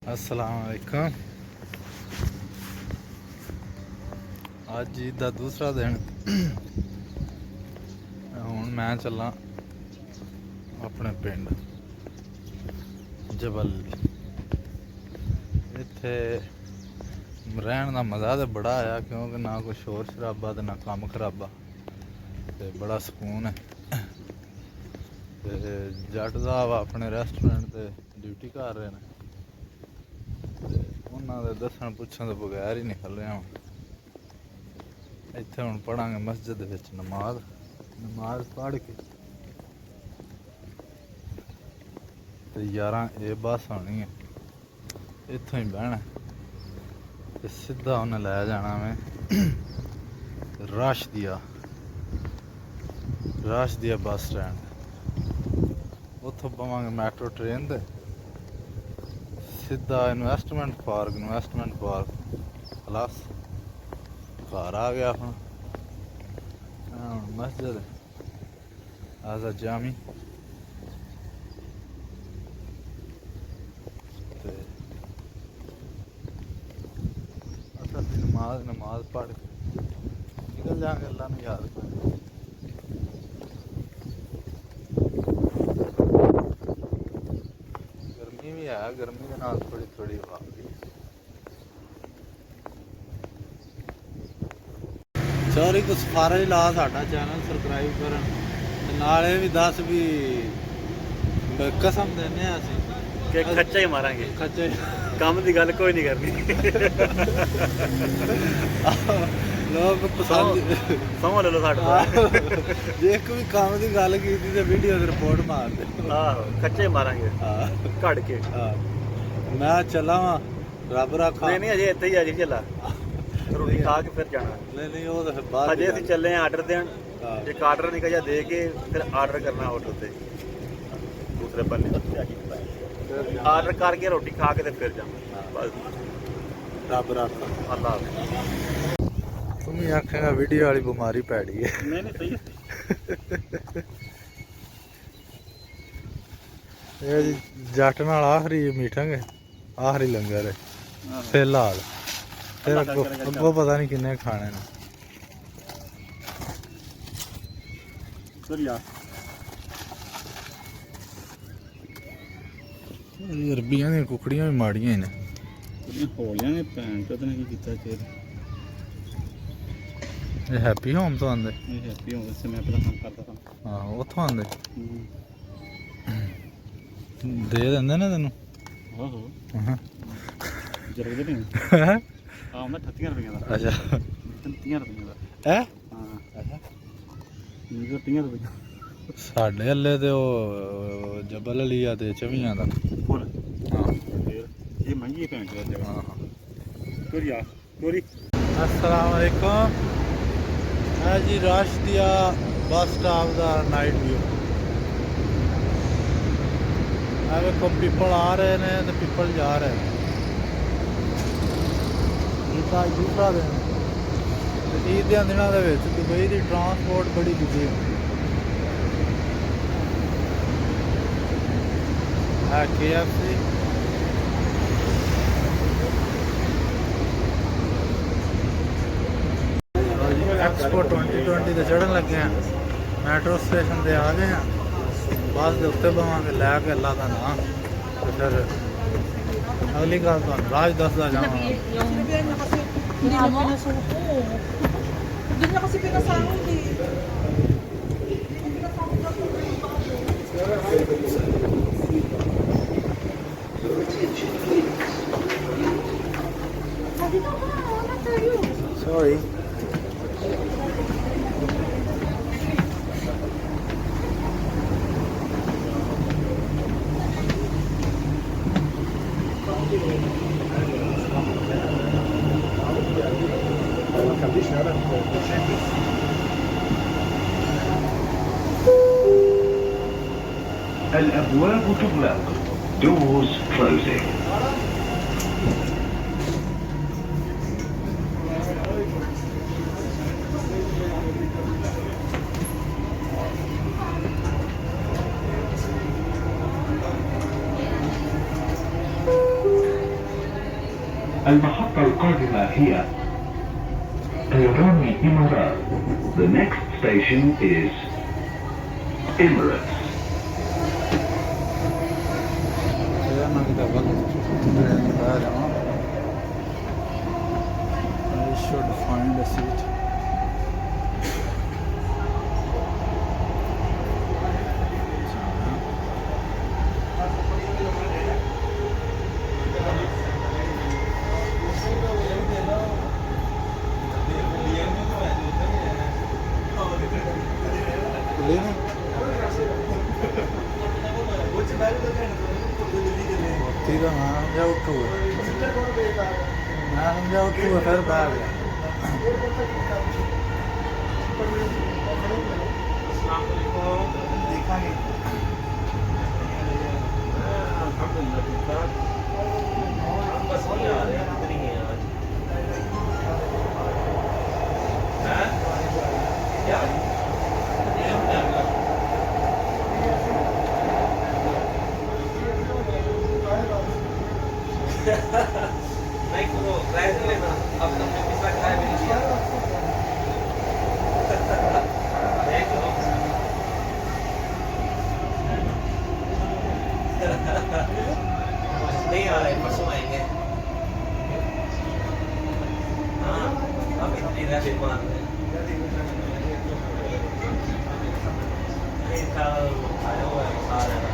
अस्सलाम वालेकुम। अज ईद का दूसरा दिन। हूँ मैं चला अपने पिंड जबल। इत्थे रहन का मज़ा तो बड़ा आया क्योंकि ना कोई शोर शराबा तो ना कम खराबा, ते बड़ा सुकून है। ते जट साहब अपने रेस्टोरेंट ते ड्यूटी कर रहे हैं, उन्होंने दसन पुछण तो बगैर ही निकल रहा हूँ। इत्थे हुण पढ़ांगे मस्जिद विच नमाज पढ़ के ते 11 ए बस आनी है, इत्थों ही बहना ते सीधा उन्हें लै जाना मैं रश दिया बस स्टैंड। उत्थों पवांगे मैट्रो ट्रेन ते सीधा इन्वेस्टमेंट पार्क प्लस घर आ गया। अपना मस्जिद आजा जामी नमाज पढ़ के निकल जाएंगे। अल्लाह ने याद कर। गर्मी भी है, गर्मी के नाल थोड़ी थोड़ी हवा भी। सॉरी को सिफारिश ला साडा चैनल सबसक्राइब करन ते नाले भी दस भी कसम देने असीं कि खच्चा ही मारांगे। खच्चे काम की गल कोई नहीं करनी। लोग पसंद समझ लो साढ़े जे एक भी काम की गल की तो वीडियो की रिपोर्ट मार दे। खच्चे ही मारांगे घड़ के। मैं चला वा रब रखा। नहीं अजे इत्थे ही अजे चला रोटी खा के फिर जाना। नहीं वो तो फिर बाद अजे असीं चले हैं आर्डर देन। एक आर्डर निकल जा दे के फिर आर्डर करना होटल से दूसरे बन्ने आर्डर करके रोटी खा के फिर जाना। बस रब रखा। अल्लाह तुम ही आखेगा वीडियो वाली बीमारी पैड़ी है। नहीं सही ये जी जट नाल आखिरी मीटिंग है, आखिरी लंगर है फिलहाल। फिर अगो पता नहीं किन्ने खाने ने। अरबियां दी कुकड़ियां भी माड़ियां ने। होलियां ने भैन चोद ने की कीता चेर। ये हैप्पी होम तो आंदे। हैप्पी होम से मैं पहला काम करता था। हाँ उत्थों आंदे दे देंदे ने तेनू। आहो जरूर नहीं हाँ मैं 38 रुपये का। अच्छा 30 रुपये का है। हाँ अच्छा 30 रुपये साढ़े हल्ले ते ओ जबल लिया ते 24 दा फुल। हाँ ये महंगी है भैन चोद जगह। हाँ चोरी अस्सलाम वालेकुम। है जी रश दिया बस स्टॉप का नाइट व्यू। देखो पीपल आ रहे हैं तो पीपल जा रहे हैं। दूसरा दिन ईद के दिनों के दुबई की ट्रांसपोर्ट बड़ी बिजी होती है। KFC एक्सपो 2020 से चढ़न लगे हैं। मैट्रो स्टेशन से आ गए हैं। बस के उत्ते पवांगे लैके अल्लाह का नाम तो फिर अगली गल तो राज दसदा जावांगा। Hindi mo nasuko. Hindi niya kasi pinasahod eh. Dito ka, wala tayo. Sorry. الأبواب Tughlaq. Doors closing. المحطة القادمة he طيران الإمارات. The next station is Emirates. मैं किधर गलत ट्रेन में बैठ जाऊँ. I should find a seat. Tira मैं जा उठू फिर बैठ गया. नहीं वो प्राइस नहीं लेना अब तुमने पिछला खाया भी नहीं किया देख लो नहीं आ रहे परसों आएंगे हाँ अब इतनी रैपिड मार रहे हैं नहीं था आया हुआ है खा रहा है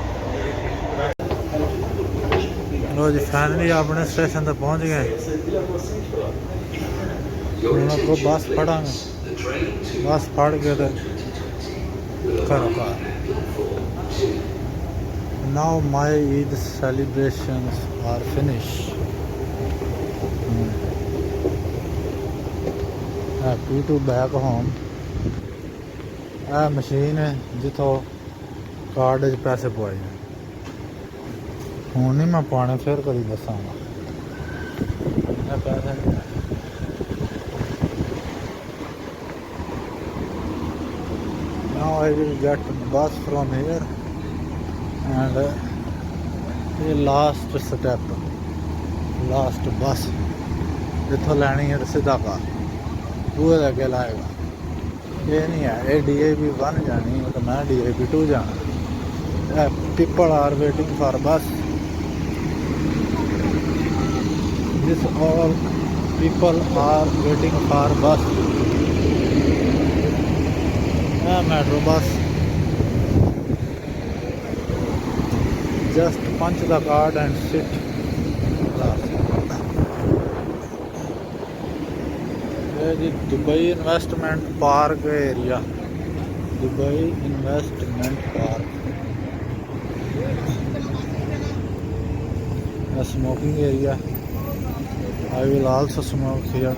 लो जी फाइनली अपने स्टेशन तक पहुंच गए. ਹੁਣ ਅੱਗੋਂ ਬੱਸ ਫੜਾਂਗੇ. ਬੱਸ ਫੜ ਕੇ ਤੇ ਘਰੋਂ ਘਰ. Now my Eid celebrations are finished. Happy to back home. ਇਹ ਮਸ਼ੀਨ ਹੈ ਜਿੱਥੋਂ ਕਾਰਡ 'ਚ ਪੈਸੇ ਪਵਾਏ. ਹੁਣ ਨਹੀਂ ਮੈਂ ਪਾਣੇ ਫਿਰ ਕਦੀ ਦੱਸਾਂਗਾ. ਇਹ ਪੈਸੇ now I will get bus from here and the last step last bus ਇੱਥੋਂ ਲੈਣੀ ਹੈ ਤੇ ਸਿੱਧਾ ਘਰ ਬੂਹੇ ਦੇ ਅੱਗੇ ਲਾਏਗਾ. ਇਹ ਨਹੀਂ ਹੈ ਇਹ DAP 1 ਜਾਣੀ ਹੈ ਤੇ ਮੈਂ DAP 2 ਜਾਣਾ. people are waiting for bus. This all people are waiting for bus. Metro bus. Just punch the card and sit. This is Dubai Investment Park area. Dubai Investment Park. A smoking area. I will also smoke here.